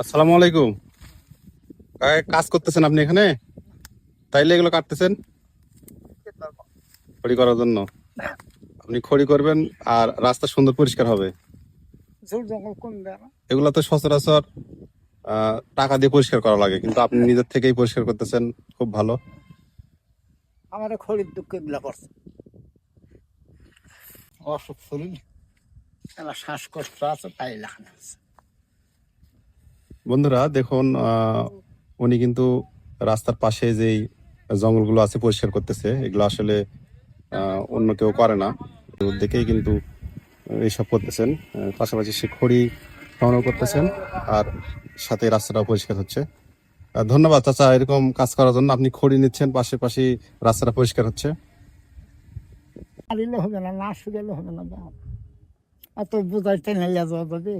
আসসালামু আলাইকুম। কাজ করতেছেন আপনি এখানে? তাইলে এগুলো কাটতেছেন খড়ি করার জন্য? আপনি খড়ি করবেন আর রাস্তা সুন্দর পরিষ্কার হবে। এগুলো তো সচরাচর টাকা দিয়ে পরিষ্কার করা লাগে, কিন্তু আপনি নিজের থেকেই পরিষ্কার করতেছেন, খুব ভালো। আমার খড়ির দুঃখ এগুলা করছে, অসুখ শরীর, আমার শ্বাসকষ্ট আছে, তাই লেখানো আছে। বন্ধুরা দেখুন, উনি কিন্তু রাস্তার পাশে যেই জঙ্গলগুলো আছে পরিষ্কার করতেছে। এগুলো আসলে অন্য কেউ করে না, তো দেখেই কিন্তু এইসব করতেছেন। পাশাপাশি সে খড়ি সংগ্রহ করতেছেন আর সাথে রাস্তাটাও পরিষ্কার হচ্ছে। ধন্যবাদ চাচা, এরকম কাজ করার জন্য। আপনি খড়ি নিচ্ছেন, পাশাপাশি রাস্তাটা পরিষ্কার হচ্ছে। আলিলে হবে না, না শুধু হবে না, এত বোঝাইতে নিয়ে যাওয়া যাবে।